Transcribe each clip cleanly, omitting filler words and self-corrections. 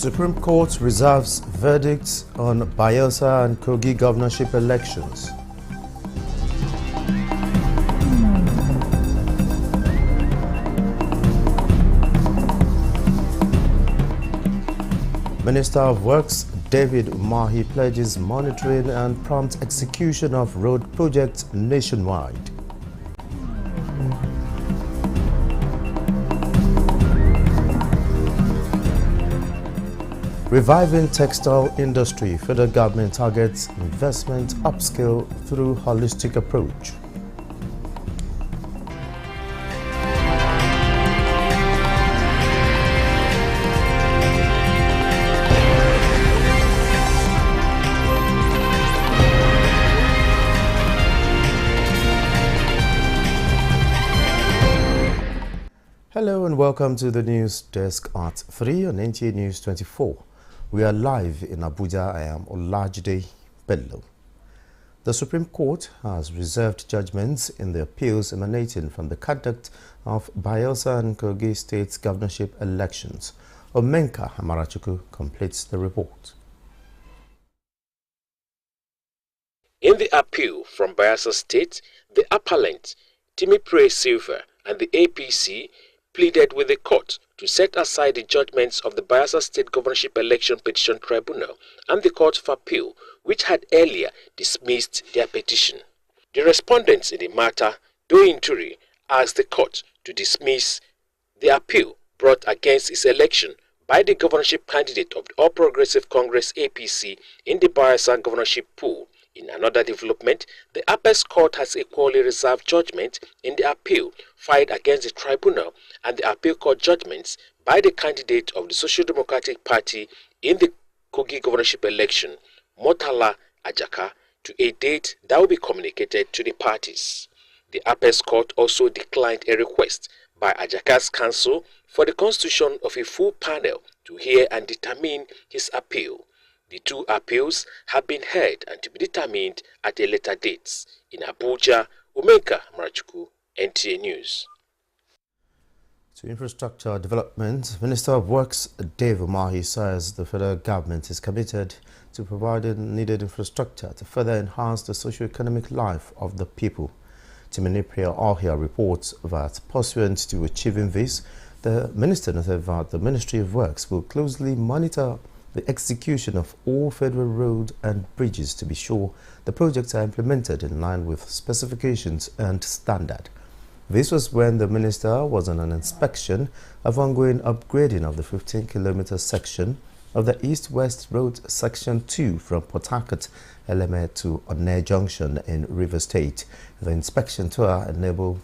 Supreme Court reserves verdicts on Bayelsa and Kogi governorship elections. Minister of Works David Umahi pledges monitoring and prompt execution of road projects nationwide. Reviving textile industry, federal government targets investment upscale through holistic approach. Hello and welcome to the news desk at 3 on Nta News24. We are live in Abuja. I am Olajide Bello. The Supreme Court has reserved judgments in the appeals emanating from the conduct of Bayelsa and Kogi State's governorship elections. Omenka Amarachuku completes the report. In the appeal from Bayelsa State, the appellant, Timipre Silva, and the APC pleaded with the court to set aside the judgments of the Bayelsa State Governorship Election Petition Tribunal and the Court of Appeal, which had earlier dismissed their petition. The respondents in the matter, Dointuri, asked the court to dismiss the appeal brought against its election by the governorship candidate of the All Progressive Congress APC in the Bayelsa governorship pool. In another development, the Apex Court has equally reserved judgment in the appeal filed against the tribunal and the appeal court judgments by the candidate of the Social Democratic Party in the Kogi governorship election, Motala Ajaka, to a date that will be communicated to the parties. The Apex Court also declined a request by Ajaka's counsel for the constitution of a full panel to hear and determine his appeal. The two appeals have been heard and to be determined at a later date. In Abuja, Omenka Amarachuku, Nta News. To infrastructure development, Minister of Works Dave Umahi says the federal government is committed to providing needed infrastructure to further enhance the socio-economic life of the people. Timothy Ahia reports that pursuant to achieving this, the minister noted that the Ministry of Works will closely monitor the execution of all federal road and bridges to be sure the projects are implemented in line with specifications and standard. This was when the minister was on an inspection of ongoing upgrading of the 15-kilometer section of the East-West Road Section 2 from Port Harcourt, Eleme to Onne Junction in Rivers State. The inspection tour enabled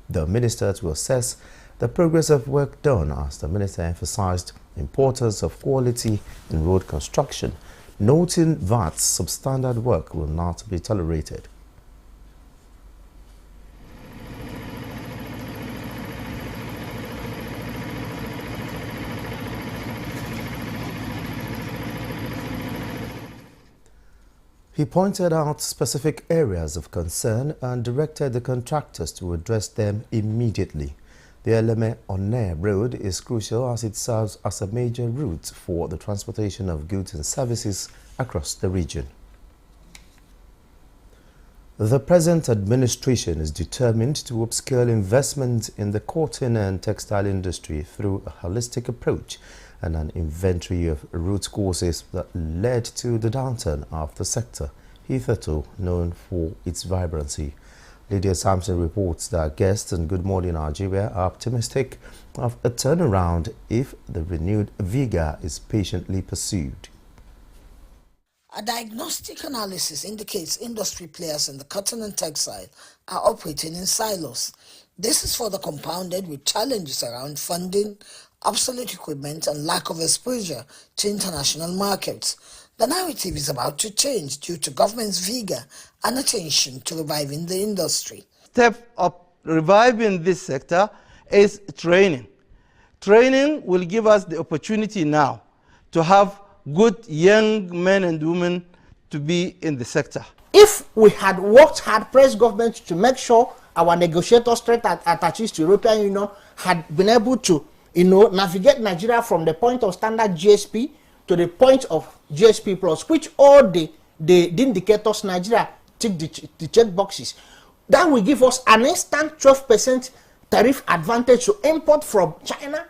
the minister to assess the progress of work done as the minister emphasized the importance of quality in road construction, noting that substandard work will not be tolerated. He pointed out specific areas of concern and directed the contractors to address them immediately. The Eleme-Onne road is crucial as it serves as a major route for the transportation of goods and services across the region. The present administration is determined to upscale investment in the cotton and textile industry through a holistic approach and an inventory of root causes that led to the downturn of the sector, hitherto known for its vibrancy. Lydia Sampson reports that guests in Good Morning Nigeria are optimistic of a turnaround if the renewed vigor is patiently pursued. A diagnostic analysis indicates industry players in the cotton and textile are operating in silos. This is further compounded with challenges around funding, obsolete equipment, and lack of exposure to international markets. The narrative is about to change due to government's vigor and attention to reviving the industry. Step of reviving this sector is training. Training will give us the opportunity now to have good young men and women to be in the sector. If we had worked hard, pressed government to make sure our negotiators, trade attaches to European Union had been able to navigate Nigeria from the point of standard GSP to the point of GSP plus, which all the indicators Nigeria tick the check boxes. That will give us an instant 12% tariff advantage to import from China,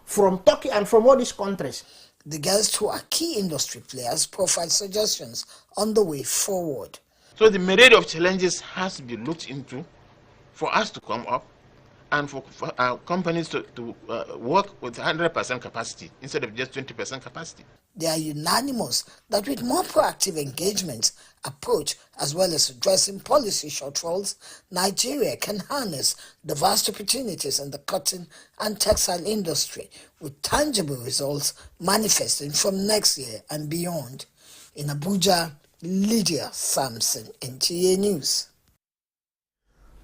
from Turkey, and from all these countries. The guests, who are key industry players, provide suggestions on the way forward. So the myriad of challenges has to be looked into for us to come up and for companies to work with 100% capacity instead of just 20% capacity. They are unanimous that with more proactive engagement approach, as well as addressing policy shortfalls, Nigeria can harness the vast opportunities in the cotton and textile industry, with tangible results manifesting from next year and beyond. In Abuja, Lydia Sampson, Nta News.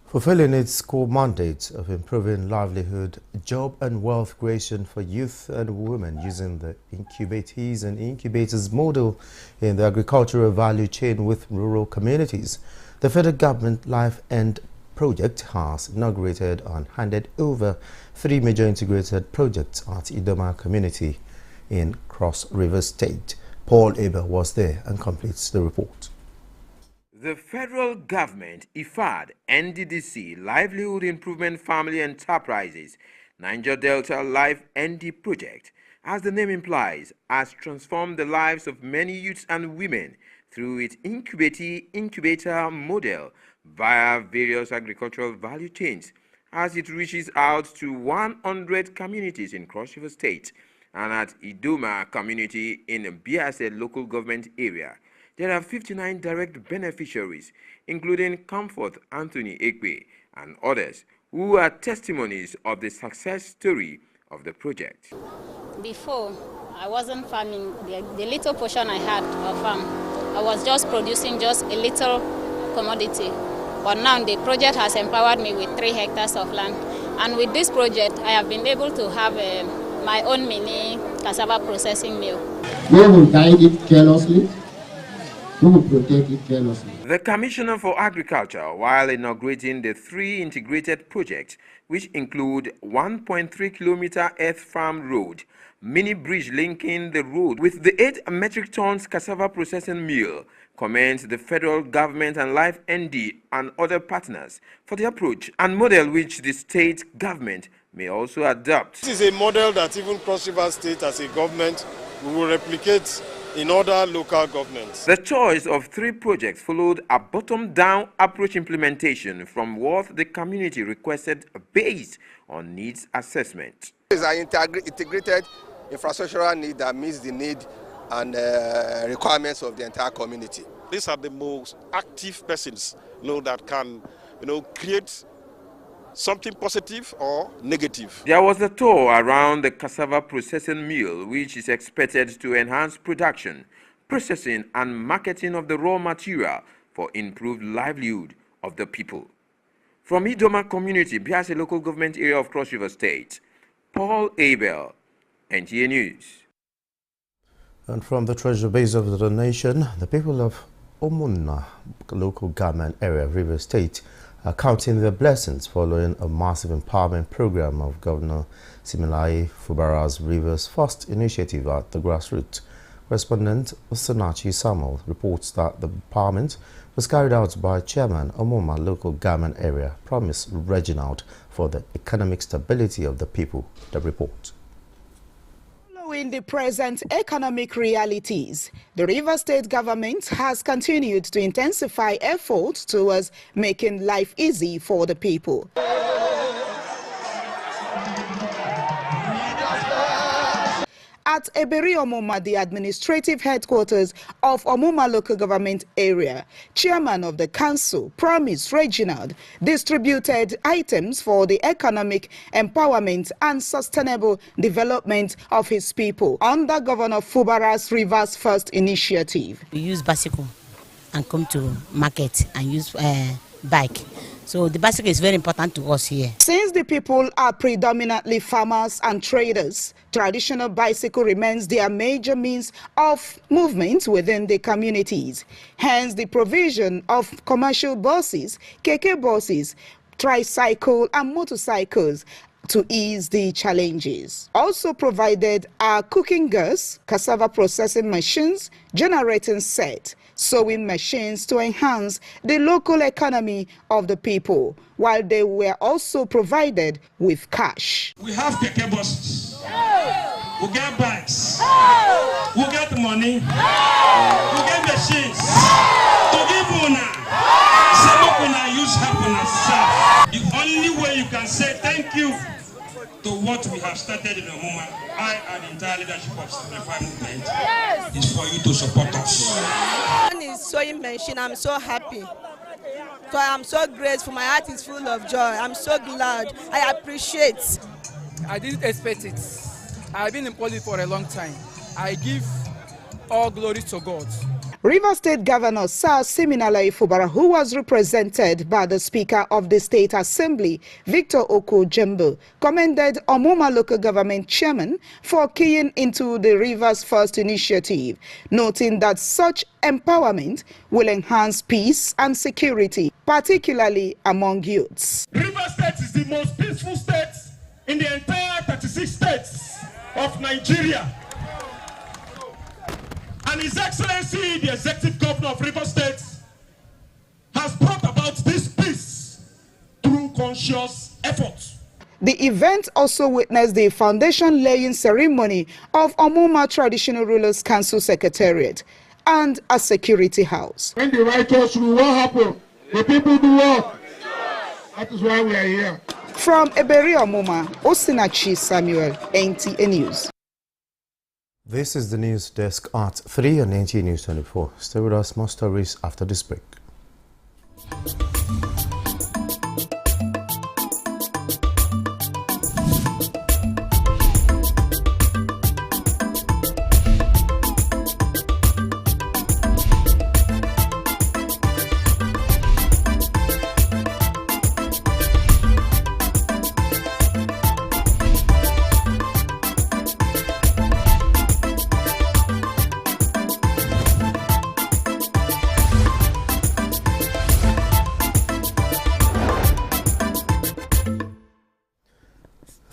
Fulfilling its core mandate of improving livelihood, job and wealth creation for youth and women using the incubatees and incubators model in the agricultural value chain with rural communities, the federal government Life End project has inaugurated and handed over 3 major integrated projects at Idoma community in Cross River State. Paul Abel was there and completes the report. The federal government, IFAD, NDDC, Livelihood Improvement Family Enterprises, Niger Delta Life ND Project, as the name implies, has transformed the lives of many youths and women through its incubator model via various agricultural value chains, as it reaches out to 100 communities in Cross River State and at Idoma community in Biase local government area. There are 59 direct beneficiaries, including Comfort Anthony Ekwe and others, who are testimonies of the success story of the project. Before, I wasn't farming. The little portion I had of farm, I was just producing just a little commodity. But now the project has empowered me with 3 hectares of land. And with this project, I have been able to have my own mini cassava processing mill. We will guide it carelessly. We will protect it carelessly. The Commissioner for Agriculture, while inaugurating the 3 integrated projects, which include 1.3-kilometer earth farm road, mini bridge linking the road with the 8 metric tons cassava processing mill, commends the federal government and Life ND and other partners for the approach and model which the state government may also adopt. This is a model that even Cross River State as a government will replicate in other local governments. The choice of 3 projects followed a bottom-down approach implementation from what the community requested based on needs assessment. It is an integrated infrastructural need that meets the need and requirements of the entire community. These are the most active persons that can create something positive or negative. There was a tour around the cassava processing mill, which is expected to enhance production, processing and marketing of the raw material for improved livelihood of the people. From Idoma community, Biase local government area of Cross River State, Paul Abel, Nta News. And from the treasure base of the nation, the people of Omunna local government area of River State are counting their blessings following a massive empowerment program of Governor Siminalayi Fubara's River's first initiative at the grassroots. Correspondent Osanachi Samuel reports that the empowerment was carried out by Chairman Omoma local government area, Promise Reginald, for the economic stability of the people. The report. Following the present economic realities, the River State government has continued to intensify efforts towards making life easy for the people. At Eberi Omoma, the administrative headquarters of Omoma local government area, Chairman of the council, Promise Reginald, distributed items for the economic empowerment and sustainable development of his people under Governor Fubara's Rivers First initiative. We use bicycle and come to market and use bike. So the bicycle is very important to us here. Since the people are predominantly farmers and traders, traditional bicycle remains their major means of movement within the communities. Hence the provision of commercial buses, keke buses, tricycle and motorcycles to ease the challenges. Also provided are cooking gas, cassava processing machines, generating set, sewing machines to enhance the local economy of the people, while they were also provided with cash. We have keke buses, we get bikes, we get money, we get machines to give una. Some of una use help on ourselves. The only way you can say thank you to what we have started in Omuma, I and the entire leadership of Simplify Movement, is for you to support us. One is sewing machine. I'm so happy. So I'm so grateful. My heart is full of joy. I'm so glad. I appreciate. I didn't expect it. I've been in politics for a long time. I give all glory to God. Rivers State Governor Sir Siminala Ifubara, who was represented by the Speaker of the State Assembly, Victor Oko Jembo, commended Omuma Local Government Chairman for keying into the Rivers First initiative, noting that such empowerment will enhance peace and security, particularly among youths. Rivers State is the most peaceful state in the entire 36 states of Nigeria. And His Excellency, the Executive Governor of Rivers State, has brought about this peace through conscious effort. The event also witnessed the foundation laying ceremony of Omuma Traditional Rulers Council Secretariat and a security house. When the righteous rule, what happen? The people do what? That is why we are here. From Eberi Omuma, Osinachi Samuel, Nta News. This is the news desk at 3 on Nta News 24. Stay with us, more stories after this break.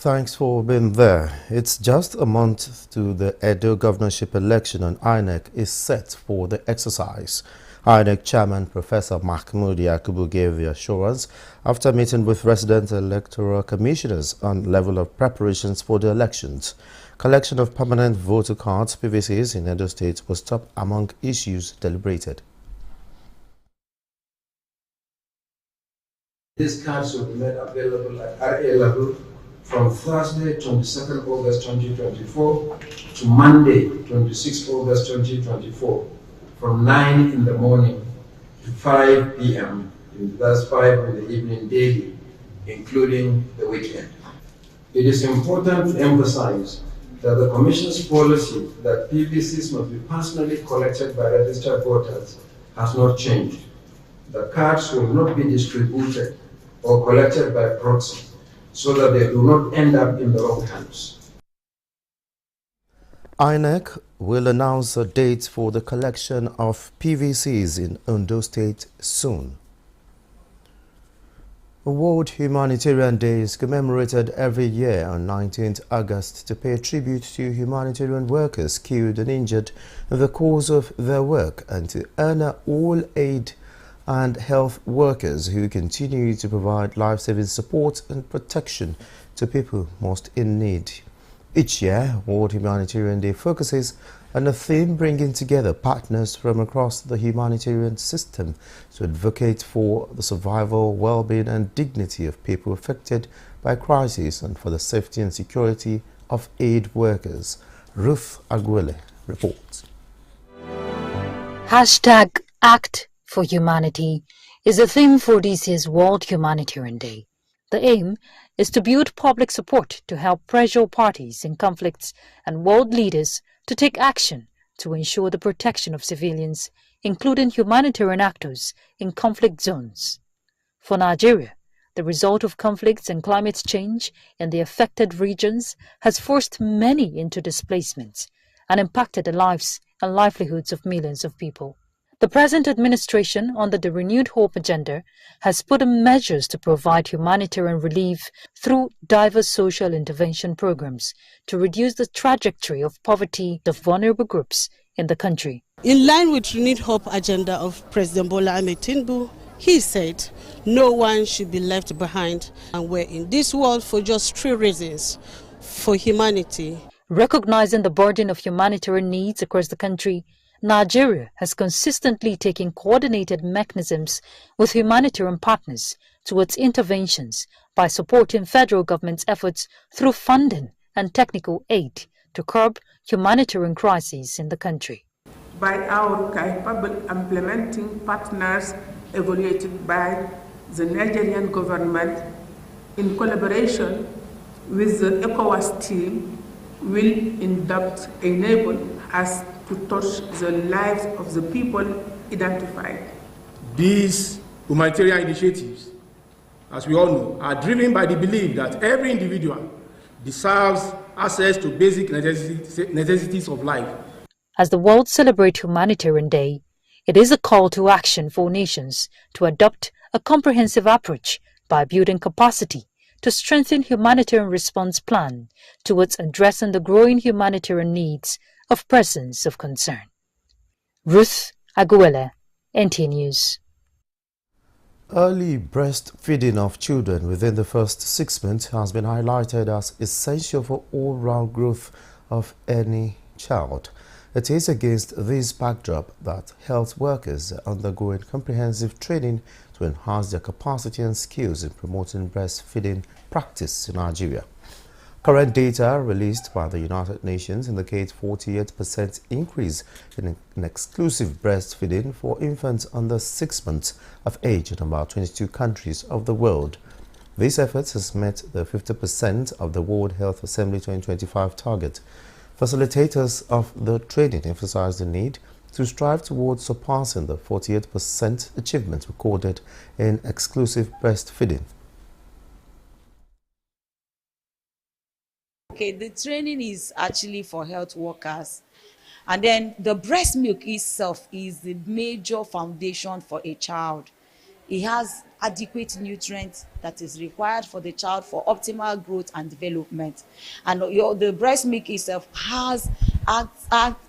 Thanks for being there. It's just a month to the Edo governorship election, and INEC is set for the exercise. INEC Chairman Professor Mahmoud Yakubu gave the assurance after meeting with resident electoral commissioners on level of preparations for the elections. Collection of permanent voter cards, PVCs, in Edo State was top among issues deliberated. These cards will be made available at RA level from Thursday, 22nd August 2024 to Monday, 26th August 2024, from 9 in the morning to 5 p.m., that's 5 in the evening daily, including the weekend. It is important to emphasize that the Commission's policy that PVCs must be personally collected by registered voters has not changed. The cards will not be distributed or collected by proxy, so that they do not end up in the wrong hands. INEC will announce a date for the collection of PVCs in Ondo State soon. World Humanitarian Day is commemorated every year on 19th August to pay tribute to humanitarian workers killed and injured in the course of their work and to honor all aid and health workers who continue to provide life-saving support and protection to people most in need. Each year, World Humanitarian Day focuses on a theme bringing together partners from across the humanitarian system to advocate for the survival, well-being and dignity of people affected by crises and for the safety and security of aid workers. Ruth Aguile reports. #Act for Humanity is the theme for this year's World Humanitarian Day. The aim is to build public support to help pressure parties in conflicts and world leaders to take action to ensure the protection of civilians, including humanitarian actors in conflict zones. For Nigeria, the result of conflicts and climate change in the affected regions has forced many into displacement and impacted the lives and livelihoods of millions of people. The present administration, under the Renewed Hope agenda, has put in measures to provide humanitarian relief through diverse social intervention programs to reduce the trajectory of poverty of vulnerable groups in the country. In line with Renewed Hope agenda of President Bola Ahmed Tinubu, he said no one should be left behind, and we're in this world for just 3 reasons: for humanity. Recognizing the burden of humanitarian needs across the country, Nigeria has consistently taken coordinated mechanisms with humanitarian partners towards interventions by supporting federal government's efforts through funding and technical aid to curb humanitarian crises in the country. By our capable implementing partners evaluated by the Nigerian government in collaboration with the ECOWAS team will in depth enable us to touch the lives of the people identified. These humanitarian initiatives, as we all know, are driven by the belief that every individual deserves access to basic necessities of life. As the world celebrates Humanitarian Day, it is a call to action for nations to adopt a comprehensive approach by building capacity to strengthen humanitarian response plan towards addressing the growing humanitarian needs of persons of concern. Ruth Aguela, Nta News. Early breastfeeding of children within the first 6 months has been highlighted as essential for all-round growth of any child. It is against this backdrop that health workers are undergoing comprehensive training to enhance their capacity and skills in promoting breastfeeding practice in Nigeria. Current data released by the United Nations indicate 48% increase in exclusive breastfeeding for infants under 6 months of age in about 22 countries of the world. This effort has met the 50% of the World Health Assembly 2025 target. Facilitators of the training emphasize the need to strive towards surpassing the 48% achievement recorded in exclusive breastfeeding. Okay, the training is actually for health workers, and then the breast milk itself is the major foundation for a child. It has adequate nutrients that is required for the child for optimal growth and development, and the breast milk itself has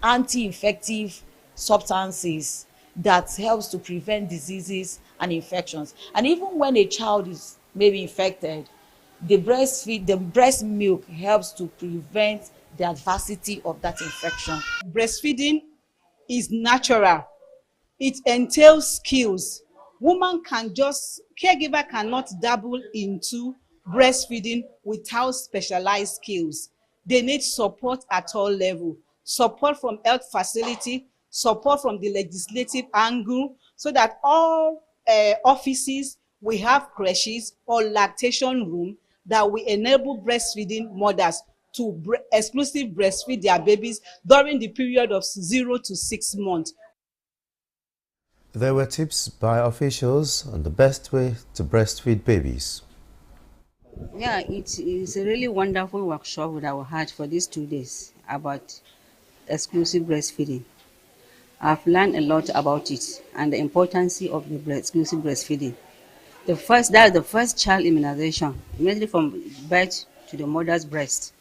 anti-infective substances that helps to prevent diseases and infections. And even when a child is maybe infected, the breast milk helps to prevent the adversity of that infection. Breastfeeding is natural. It entails skills. Caregiver cannot dabble into breastfeeding without specialized skills. They need support at all levels. Support from health facility, support from the legislative angle, so that all offices, we have creches or lactation room that will enable breastfeeding mothers to exclusive breastfeed their babies during the period of 0 to 6 months. There were tips by officials on the best way to breastfeed babies. Yeah, it is a really wonderful workshop that we had for these 2 days about exclusive breastfeeding. I've learned a lot about it and the importance of the exclusive breastfeeding. That is the first child immunization, immediately from birth to the mother's breast.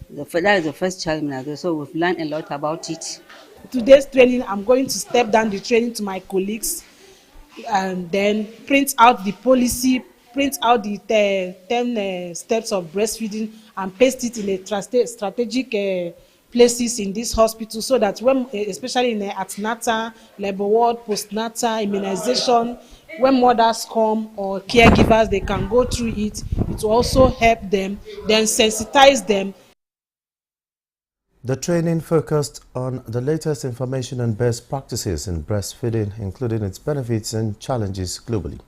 That is the first child immunization, so we've learned a lot about it. Today's training, I'm going to step down the training to my colleagues and then print out the policy, print out the 10 steps of breastfeeding and paste it in a strategic places in this hospital, so that when, especially in the antenatal, labor ward, postnatal, immunization, when mothers come or caregivers, they can go through it. It will also help them, then sensitize them. The training focused on the latest information and best practices in breastfeeding, including its benefits and challenges globally.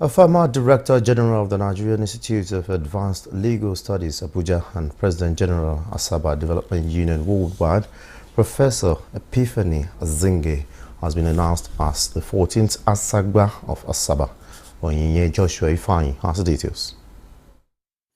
A former Director General of the Nigerian Institute of Advanced Legal Studies, Abuja, and President General, Asaba Development Union Worldwide, Professor Epiphany Azinge, has been announced as the 14th Asagba of Asaba. Onyinye Joshua Ifeanyi has the details.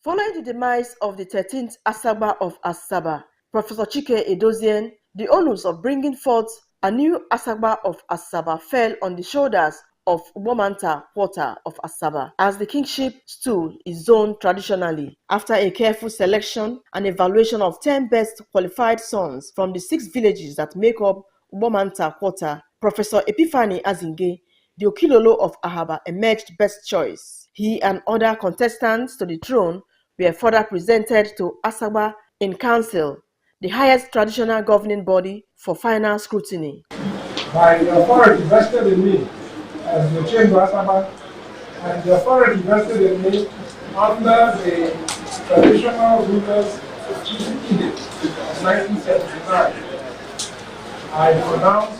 Following the demise of the 13th Asagba of Asaba, Professor Chike Edozien, the onus of bringing forth A new Asaba of Asaba fell on the shoulders of Nta quarter of Asaba, as the kingship stool is zoned traditionally after a careful selection and evaluation of 10 best qualified sons from the 6 villages that make up Nta quarter. Professor Epiphany Azinge, the Okilolo of Ahaba, emerged best choice. He and other contestants to the throne were further presented to Asaba in council, the highest traditional governing body, for final scrutiny. By the authority vested in me as the Chamber Asaba, and the authority vested in me under the traditional rulers edict of 1979, I pronounce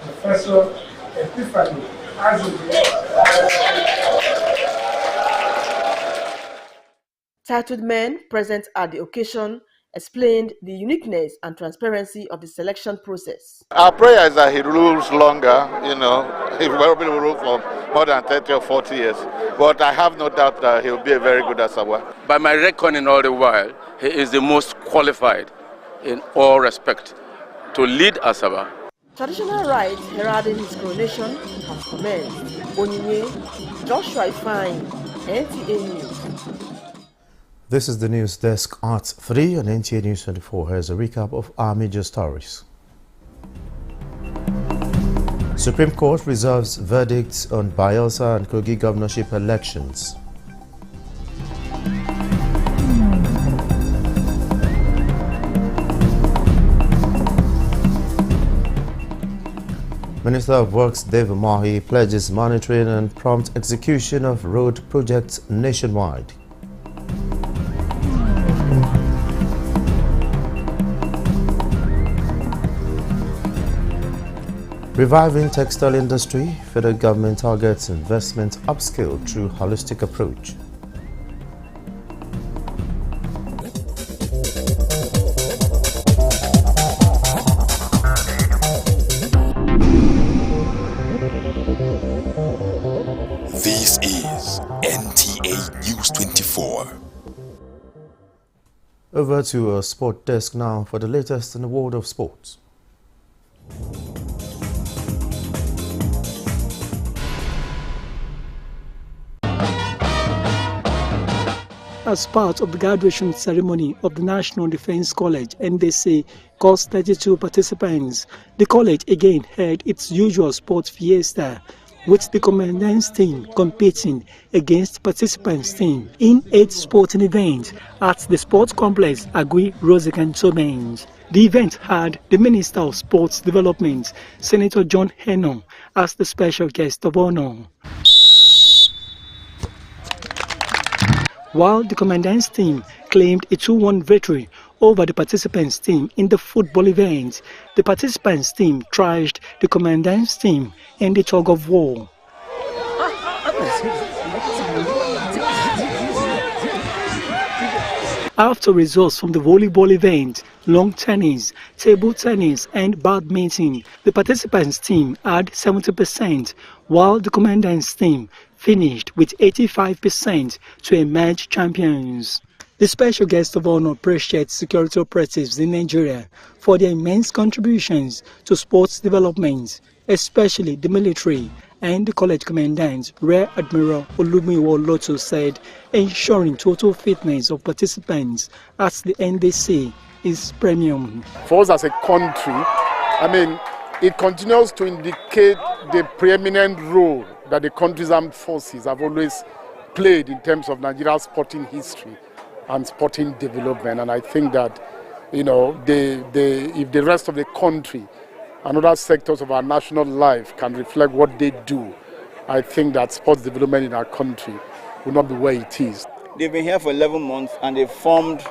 Professor Epiphany Titled men present at the occasion explained the uniqueness and transparency of the selection process. Our prayer is that he rules longer, he will rule for more than 30 or 40 years. But I have no doubt that he will be a very good Asawa. By my reckoning all the while, he is the most qualified in all respect to lead Asaba. Traditional rites heralding his coronation have commenced. Onyinye, Joshua Ifeanyi, NTA News. This is the news desk at 3 and NTA News24. Here's a recap of our major stories. Supreme Court reserves verdicts on Bayelsa and Kogi governorship elections. Minister of Works Dave Umahi pledges monitoring and prompt execution of road projects nationwide. Reviving textile industry, federal government targets investment upskill through holistic approach. This is NTA News 24. Over to a sport desk now for the latest in the world of sports. As part of the graduation ceremony of the National Defense College, NDC, cost 32 participants, the college again held its usual sports fiesta, with the commandant's team competing against participants' team in 8 sporting events at the sports complex Agui Rose-Cantonment. The event had the Minister of Sports Development, Senator John Hennon, as the special guest of honor. While the commandant's team claimed a 2-1 victory over the participants' team in the football event, the participants' team trashed the commandant's team in the tug of war. After results from the volleyball event, long tennis, table tennis and badminton, the participants' team had 70%, while the commandant's team finished with 85% to emerge champions. The special guest of honor appreciates security operatives in Nigeria for their immense contributions to sports development, especially the military, and the college commandant, Rear Admiral Olumiwo Loto, said ensuring total fitness of participants at the NDC is premium. For us as a country, it continues to indicate the preeminent role that the country's armed forces have always played in terms of Nigeria's sporting history and sporting development. And I think that, if the rest of the country and other sectors of our national life can reflect what they do, I think that sports development in our country will not be where it is. They've been here for 11 months and they've formed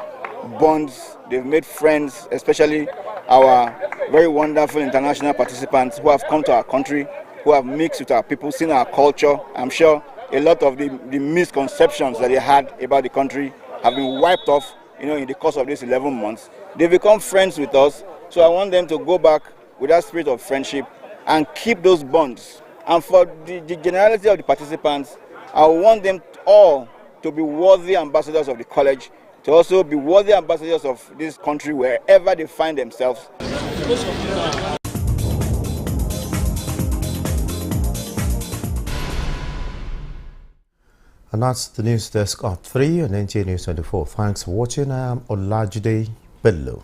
bonds, they've made friends, especially our very wonderful international participants who have come to our country, who have mixed with our people, seen our culture. I'm sure a lot of the misconceptions that they had about the country have been wiped off, in the course of these 11 months. They've become friends with us, so I want them to go back with that spirit of friendship and keep those bonds. And for the generality of the participants, I want them all to be worthy ambassadors of the college, to also be worthy ambassadors of this country wherever they find themselves. And that's the news desk at 3 on Nta News 24. Thanks for watching. I am Olajide Bello.